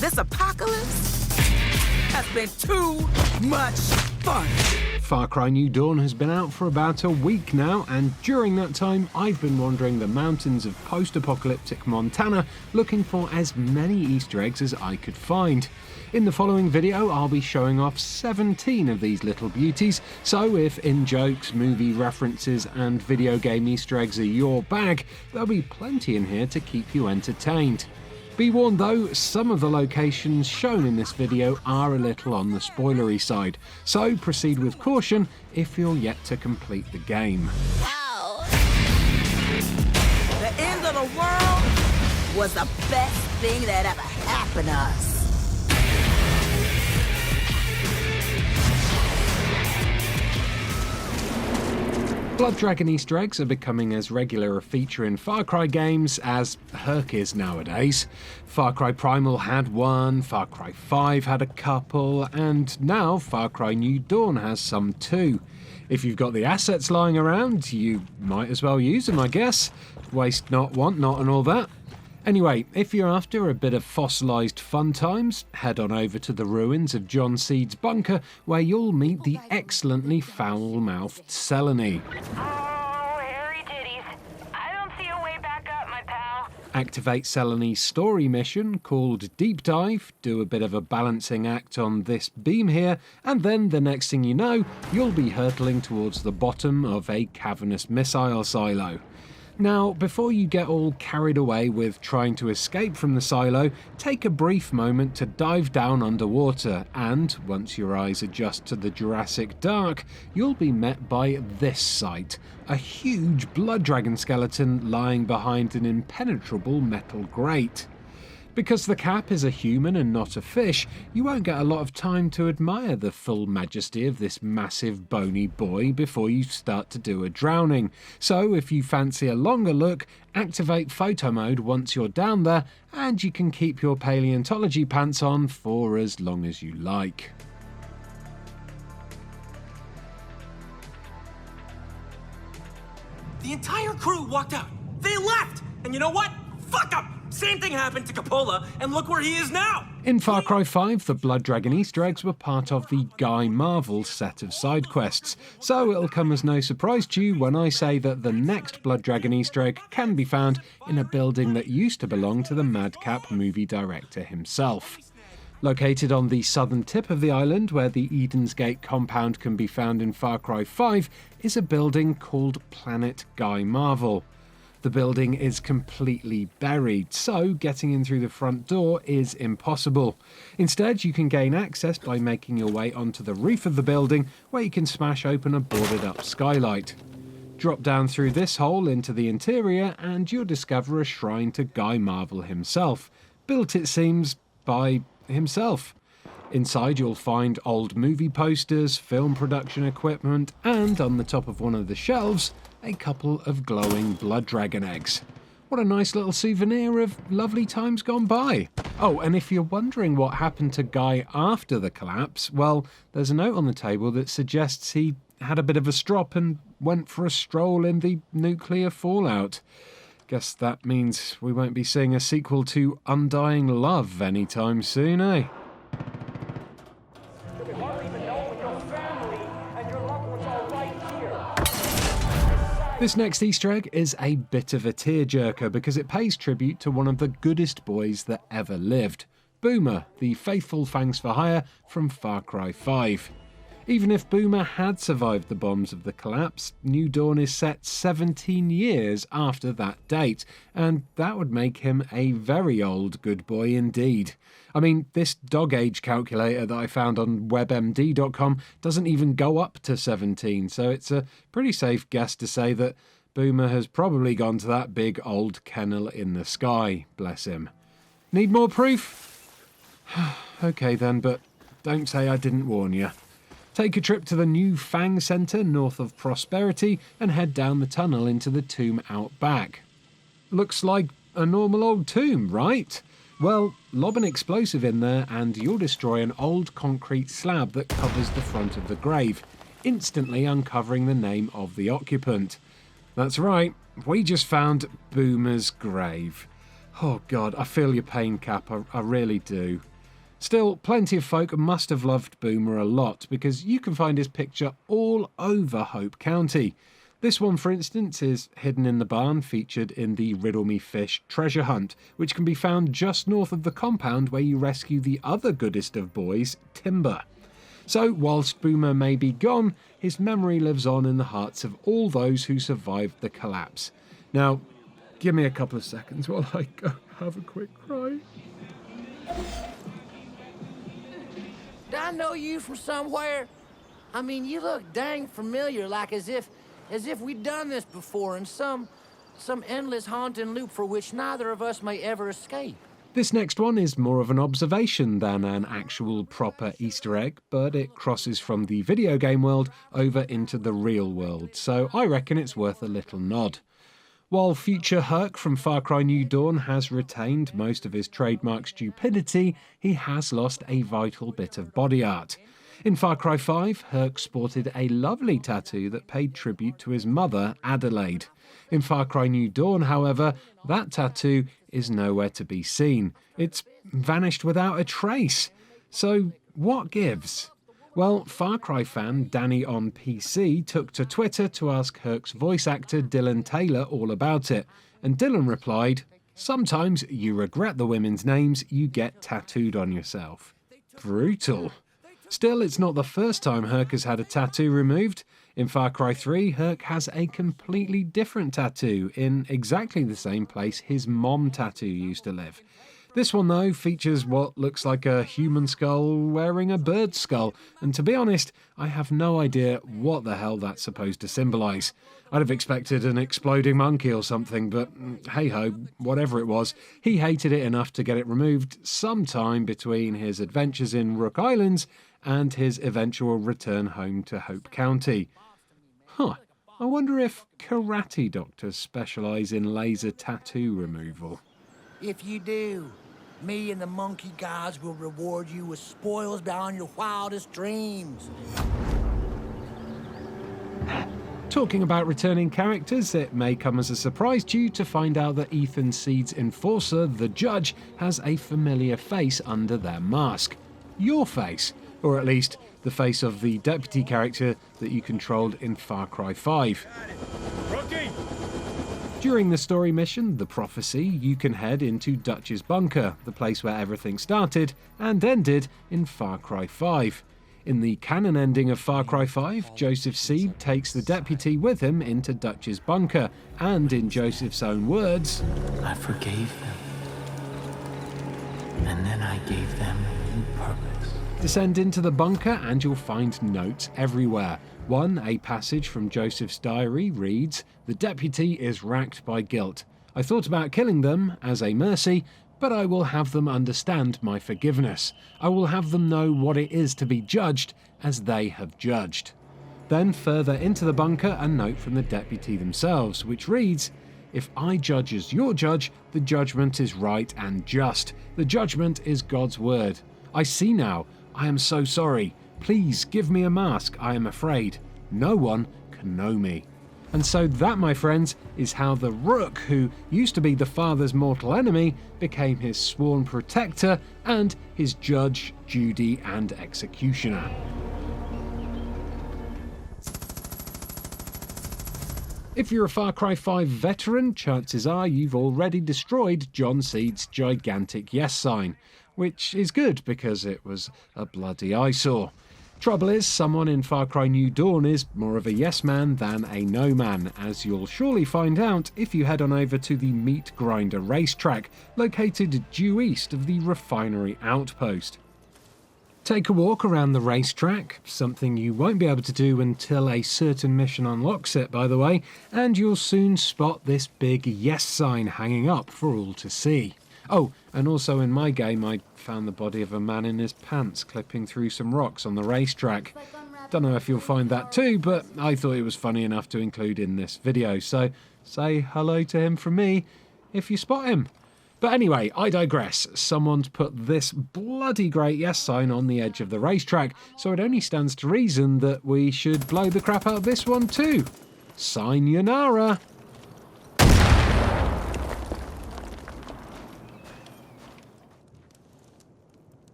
This apocalypse has been too much fun. Far Cry New Dawn has been out for about a week now, and during that time I've been wandering the mountains of post-apocalyptic Montana looking for as many Easter eggs as I could find. In the following video I'll be showing off 17 of these little beauties, so if in-jokes, movie references and video game Easter eggs are your bag, there'll be plenty in here to keep you entertained. Be warned though, some of the locations shown in this video are a little on the spoilery side, so proceed with caution if you're yet to complete the game. Wow. The end of the world was the best thing that ever happened to us. Blood Dragon Easter eggs are becoming as regular a feature in Far Cry games as Herc is nowadays. Far Cry Primal had one, Far Cry 5 had a couple, and now Far Cry New Dawn has some too. If you've got the assets lying around, you might as well use them, I guess. Waste not, want not, and all that. Anyway, if you're after a bit of fossilised fun times, head on over to the ruins of John Seed's bunker, where you'll meet the excellently foul-mouthed Selene. Oh, hairy titties. I don't see a way back up, my pal. Activate Selene's story mission, called Deep Dive, do a bit of a balancing act on this beam here, and then the next thing you know, you'll be hurtling towards the bottom of a cavernous missile silo. Now, before you get all carried away with trying to escape from the silo, take a brief moment to dive down underwater, and once your eyes adjust to the Jurassic dark, you'll be met by this sight, a huge blood dragon skeleton lying behind an impenetrable metal grate. Because the cap is a human and not a fish, you won't get a lot of time to admire the full majesty of this massive bony boy before you start to do a drowning. So if you fancy a longer look, activate photo mode once you're down there, and you can keep your paleontology pants on for as long as you like. The entire crew walked out. They left! And you know what? Fuck them! Same thing happened to Coppola, and look where he is now! In Far Cry 5, the Blood Dragon Easter eggs were part of the Guy Marvel set of side quests, so it'll come as no surprise to you when I say that the next Blood Dragon Easter egg can be found in a building that used to belong to the madcap movie director himself. Located on the southern tip of the island, where the Eden's Gate compound can be found in Far Cry 5, is a building called Planet Guy Marvel. The building is completely buried, so getting in through the front door is impossible. Instead, you can gain access by making your way onto the roof of the building, where you can smash open a boarded-up skylight. Drop down through this hole into the interior, and you'll discover a shrine to Guy Marvel himself, built, it seems, by himself. Inside you'll find old movie posters, film production equipment, and on the top of one of the shelves, a couple of glowing blood dragon eggs. What a nice little souvenir of lovely times gone by. Oh, and if you're wondering what happened to Guy after the collapse, well, there's a note on the table that suggests he had a bit of a strop and went for a stroll in the nuclear fallout. Guess that means we won't be seeing a sequel to Undying Love anytime soon, eh? This next Easter egg is a bit of a tearjerker because it pays tribute to one of the goodest boys that ever lived, Boomer, the faithful Fangs for Hire from Far Cry 5. Even if Boomer had survived the bombs of the collapse, New Dawn is set 17 years after that date, and that would make him a very old good boy indeed. I mean, this dog age calculator that I found on webmd.com doesn't even go up to 17, so it's a pretty safe guess to say that Boomer has probably gone to that big old kennel in the sky, bless him. Need more proof? Okay then, but don't say I didn't warn you. Take a trip to the new Fang Centre north of Prosperity and head down the tunnel into the tomb out back. Looks like a normal old tomb, right? Well, lob an explosive in there and you'll destroy an old concrete slab that covers the front of the grave, instantly uncovering the name of the occupant. That's right, we just found Boomer's grave. Oh God, I feel your pain, Cap, I really do. Still, plenty of folk must have loved Boomer a lot, because you can find his picture all over Hope County. This one, for instance, is hidden in the barn, featured in the Riddle Me Fish treasure hunt, which can be found just north of the compound where you rescue the other goodest of boys, Timber. So, whilst Boomer may be gone, his memory lives on in the hearts of all those who survived the collapse. Now, give me a couple of seconds while I go have a quick cry. Do I know you from somewhere? I mean, you look dang familiar, like as if we'd done this before in some endless haunting loop for which neither of us may ever escape. This next one is more of an observation than an actual proper Easter egg, but it crosses from the video game world over into the real world, so I reckon it's worth a little nod. While future Herc from Far Cry New Dawn has retained most of his trademark stupidity, he has lost a vital bit of body art. In Far Cry 5, Herc sported a lovely tattoo that paid tribute to his mother, Adelaide. In Far Cry New Dawn, however, that tattoo is nowhere to be seen. It's vanished without a trace. So, what gives? Well, Far Cry fan Danny on PC took to Twitter to ask Herc's voice actor Dylan Taylor all about it, and Dylan replied, "Sometimes you regret the women's names you get tattooed on yourself." Brutal. Still, it's not the first time Herc has had a tattoo removed. In Far Cry 3, Herc has a completely different tattoo in exactly the same place his mom tattoo used to live. This one, though, features what looks like a human skull wearing a bird's skull, and to be honest, I have no idea what the hell that's supposed to symbolise. I'd have expected an exploding monkey or something, but hey-ho, whatever it was, he hated it enough to get it removed sometime between his adventures in Rook Islands and his eventual return home to Hope County. I wonder if karate doctors specialise in laser tattoo removal. If you do, me and the monkey gods will reward you with spoils beyond your wildest dreams. Talking about returning characters, it may come as a surprise to you to find out that Ethan Seed's enforcer, the Judge, has a familiar face under their mask. Your face, or at least the face of the deputy character that you controlled in Far Cry 5. During the story mission, The Prophecy, you can head into Dutch's bunker, the place where everything started and ended in Far Cry 5. In the canon ending of Far Cry 5, Joseph Seed takes the deputy with him into Dutch's bunker, and in Joseph's own words, "I forgave them, and then I gave them a new purpose." Descend into the bunker and you'll find notes everywhere. One, a passage from Joseph's diary, reads, "The deputy is racked by guilt. I thought about killing them as a mercy, but I will have them understand my forgiveness. I will have them know what it is to be judged as they have judged." Then further into the bunker, a note from the deputy themselves, which reads, "If I judge as your judge, the judgment is right and just. The judgment is God's word. I see now. I am so sorry. Please give me a mask. I am afraid. No one can know me." And so that, my friends, is how the Rook, who used to be the father's mortal enemy, became his sworn protector and his judge, Judy, and executioner. If you're a Far Cry 5 veteran, chances are you've already destroyed John Seed's gigantic yes sign, which is good because it was a bloody eyesore. Trouble is, someone in Far Cry New Dawn is more of a yes man than a no man, as you'll surely find out if you head on over to the Meat Grinder racetrack, located due east of the refinery outpost. Take a walk around the racetrack, something you won't be able to do until a certain mission unlocks it, by the way, and you'll soon spot this big yes sign hanging up for all to see. Oh, and also in my game I found the body of a man in his pants clipping through some rocks on the racetrack. Don't know if you'll find that too, but I thought it was funny enough to include in this video, so say hello to him from me if you spot him. But anyway, I digress. Someone's put this bloody great yes sign on the edge of the racetrack, so it only stands to reason that we should blow the crap out of this one too. Sayonara.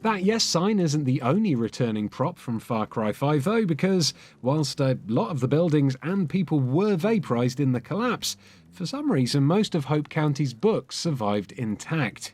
That yes sign isn't the only returning prop from Far Cry 5 though, because whilst a lot of the buildings and people were vaporised in the collapse, for some reason most of Hope County's books survived intact.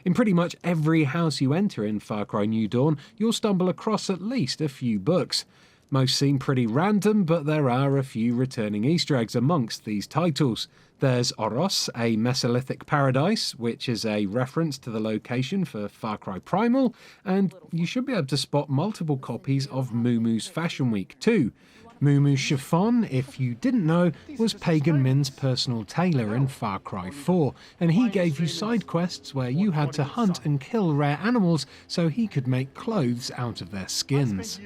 In pretty much every house you enter in Far Cry New Dawn, you'll stumble across at least a few books. Most seem pretty random, but there are a few returning Easter eggs amongst these titles. There's Oros, a Mesolithic paradise, which is a reference to the location for Far Cry Primal, and you should be able to spot multiple copies of Mumu's Fashion Week too. Mumu Chiffon, if you didn't know, was Pagan Min's personal tailor in Far Cry 4, and he gave you side quests where you had to hunt and kill rare animals so he could make clothes out of their skins.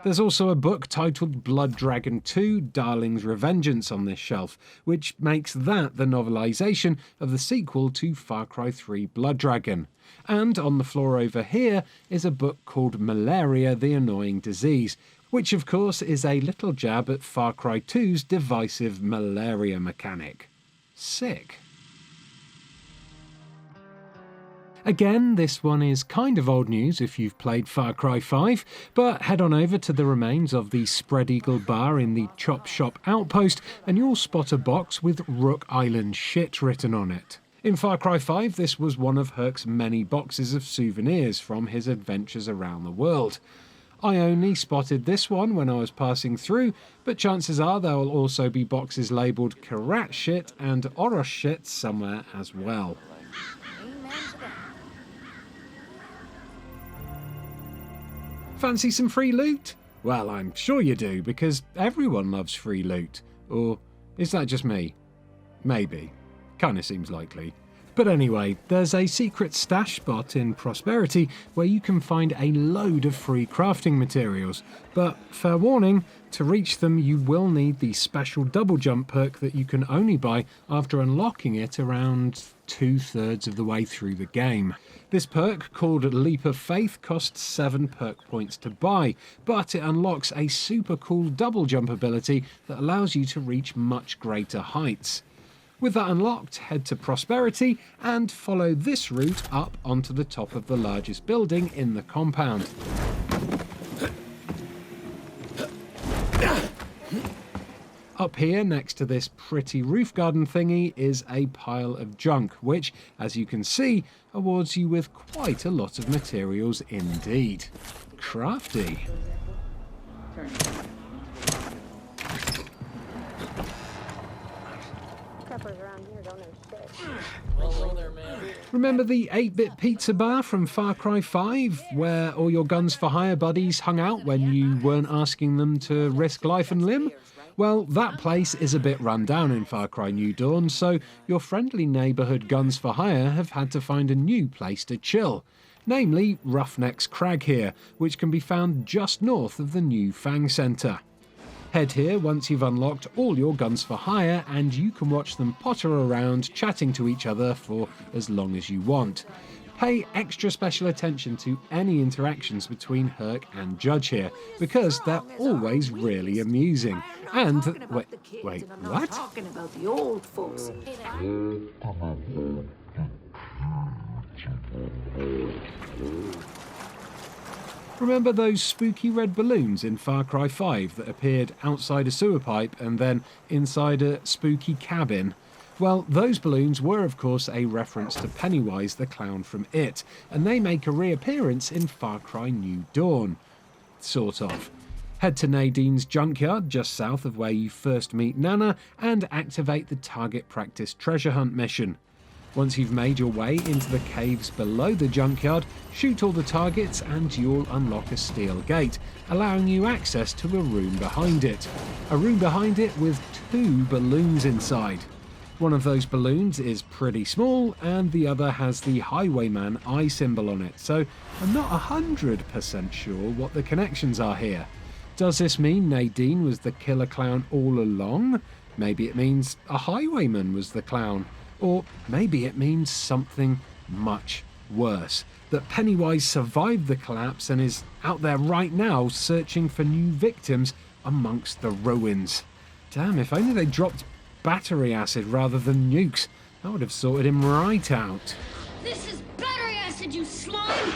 There's also a book titled Blood Dragon 2 Darling's Revengeance on this shelf, which makes that the novelisation of the sequel to Far Cry 3 Blood Dragon. And on the floor over here is a book called Malaria the Annoying Disease, which of course is a little jab at Far Cry 2's divisive malaria mechanic. Sick. Again, this one is kind of old news if you've played Far Cry 5, but head on over to the remains of the Spread Eagle bar in the Chop Shop outpost and you'll spot a box with Rook Island shit written on it. In Far Cry 5, this was one of Herc's many boxes of souvenirs from his adventures around the world. I only spotted this one when I was passing through, but chances are there will also be boxes labelled Karat shit and Oros shit somewhere as well. Fancy some free loot? Well, I'm sure you do, because everyone loves free loot. Or is that just me? Maybe. Kinda seems likely. But anyway, there's a secret stash spot in Prosperity where you can find a load of free crafting materials. But fair warning, to reach them you will need the special double jump perk that you can only buy after unlocking it around 2/3 of the way through the game. This perk, called Leap of Faith, costs 7 perk points to buy, but it unlocks a super cool double jump ability that allows you to reach much greater heights. With that unlocked, head to Prosperity and follow this route up onto the top of the largest building in the compound. Up here, next to this pretty roof garden thingy, is a pile of junk, which, as you can see, awards you with quite a lot of materials indeed. Crafty. Remember the 8-bit pizza bar from Far Cry 5, where all your Guns for Hire buddies hung out when you weren't asking them to risk life and limb? Well, that place is a bit run down in Far Cry New Dawn, so your friendly neighbourhood Guns for Hire have had to find a new place to chill. Namely, Roughneck's Crag here, which can be found just north of the new Fang Centre. Head here once you've unlocked all your Guns for Hire and you can watch them potter around chatting to each other for as long as you want. Pay extra special attention to any interactions between Herc and Judge here, because they're always really amusing. And wait, what? Talking about the old folks. Remember those spooky red balloons in Far Cry 5 that appeared outside a sewer pipe and then inside a spooky cabin? Well, those balloons were of course a reference to Pennywise the clown from It, and they make a reappearance in Far Cry New Dawn. Sort of. Head to Nadine's junkyard just south of where you first meet Nana and activate the Target Practice treasure hunt mission. Once you've made your way into the caves below the junkyard, shoot all the targets and you'll unlock a steel gate, allowing you access to a room behind it. A room behind it with 2 balloons inside. One of those balloons is pretty small and the other has the Highwayman eye symbol on it, so I'm not 100% sure what the connections are here. Does this mean Nadine was the killer clown all along? Maybe it means a highwayman was the clown. Or maybe it means something much worse. That Pennywise survived the collapse and is out there right now searching for new victims amongst the ruins. Damn, if only they dropped battery acid rather than nukes. That would have sorted him right out. This is battery acid, you slime!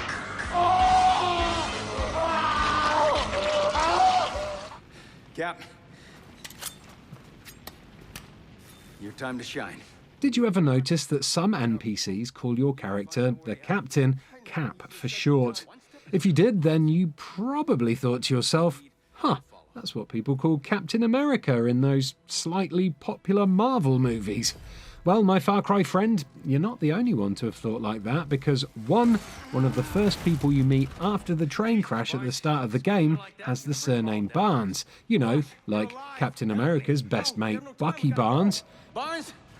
Cap. Your time to shine. Did you ever notice that some NPCs call your character the Captain, Cap for short? If you did, then you probably thought to yourself, huh, that's what people call Captain America in those slightly popular Marvel movies. Well, my Far Cry friend, you're not the only one to have thought like that, because one of the first people you meet after the train crash at the start of the game has the surname Barnes. You know, like Captain America's best mate Bucky Barnes.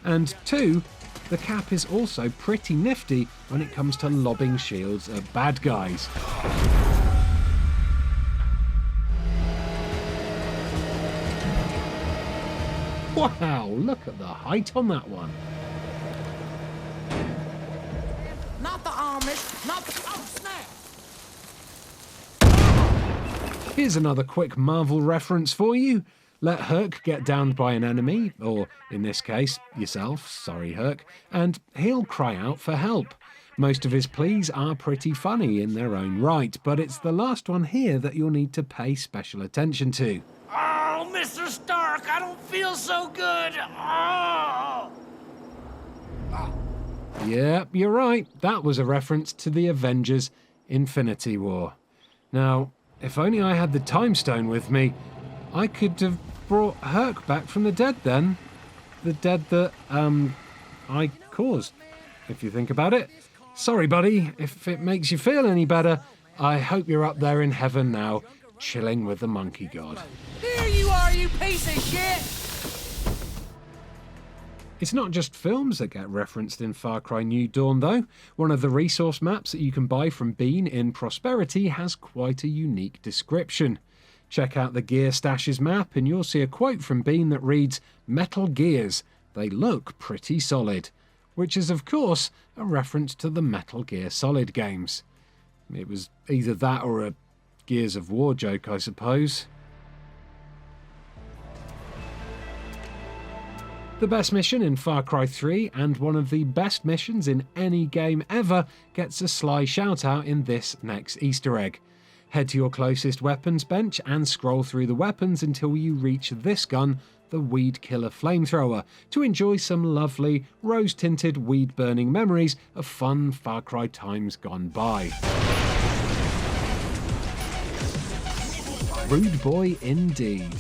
And two, the Cap is also pretty nifty when it comes to lobbing shields at bad guys. Wow, look at the height on that one. Not the Amish, not the... Oh, snap! Here's another quick Marvel reference for you. Let Herc get downed by an enemy, or in this case, yourself, sorry Herc, and he'll cry out for help. Most of his pleas are pretty funny in their own right, but it's the last one here that you'll need to pay special attention to. Oh, Mr. Stark, I don't feel so good. Oh. Yeah, you're right. That was a reference to the Avengers Infinity War. Now, if only I had the Time Stone with me, I could have brought Herc back from the dead then. The dead that, I caused, if you think about it. Sorry, buddy, if it makes you feel any better, I hope you're up there in heaven now, chilling with the monkey god. Here you are, you piece of shit! It's not just films that get referenced in Far Cry New Dawn, though. One of the resource maps that you can buy from Bean in Prosperity has quite a unique description. Check out the Gear Stashes map and you'll see a quote from Bean that reads, "Metal Gears, they look pretty solid," which is of course a reference to the Metal Gear Solid games. It was either that or a Gears of War joke, I suppose. The best mission in Far Cry 3, and one of the best missions in any game ever, gets a sly shout out in this next Easter egg. Head to your closest weapons bench and scroll through the weapons until you reach this gun, the Weed Killer Flamethrower, to enjoy some lovely, rose-tinted weed-burning memories of fun Far Cry times gone by. Rude boy indeed.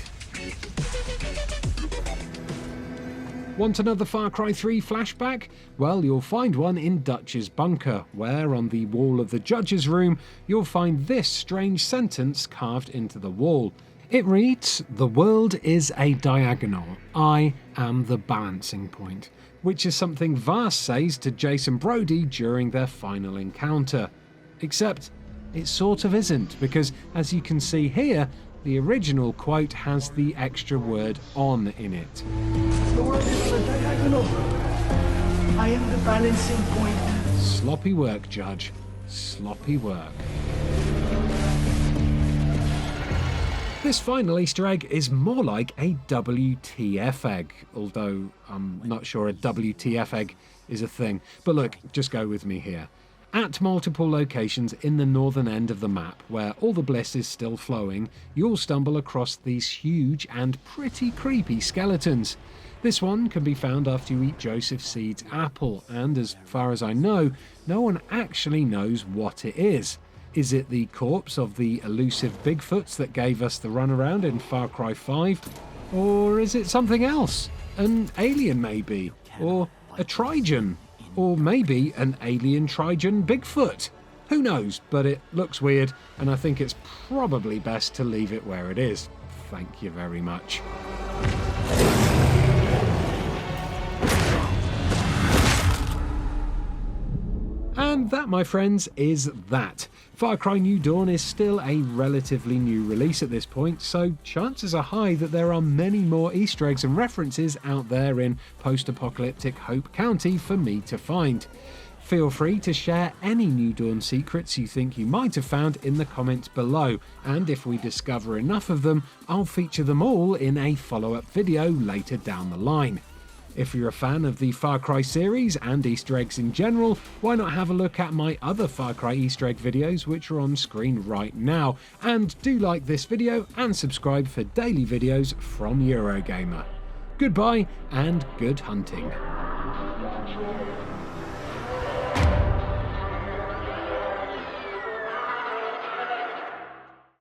Want another Far Cry 3 flashback? Well, you'll find one in Dutch's bunker, where on the wall of the judge's room, you'll find this strange sentence carved into the wall. It reads, "The world is a diagonal. I am the balancing point," which is something Vass says to Jason Brody during their final encounter. Except, it sort of isn't, because as you can see here, the original quote has the extra word "on" in it. The world is a diagonal. I am the balancing point. Sloppy work, Judge. Sloppy work. This final Easter egg is more like a WTF egg, although I'm not sure a WTF egg is a thing. But look, just go with me here. At multiple locations in the northern end of the map, where all the bliss is still flowing, you'll stumble across these huge and pretty creepy skeletons. This one can be found after you eat Joseph Seed's apple, and as far as I know, no one actually knows what it is. Is it the corpse of the elusive Bigfoots that gave us the runaround in Far Cry 5? Or is it something else? An alien maybe? Or a Trigen? Or maybe an alien Trigen Bigfoot? Who knows, but it looks weird, and I think it's probably best to leave it where it is. Thank you very much. And that, my friends, is that. Far Cry New Dawn is still a relatively new release at this point, so chances are high that there are many more Easter eggs and references out there in post-apocalyptic Hope County for me to find. Feel free to share any New Dawn secrets you think you might have found in the comments below, and if we discover enough of them, I'll feature them all in a follow-up video later down the line. If you're a fan of the Far Cry series and Easter eggs in general, why not have a look at my other Far Cry Easter egg videos which are on screen right now. And do like this video and subscribe for daily videos from Eurogamer. Goodbye and good hunting.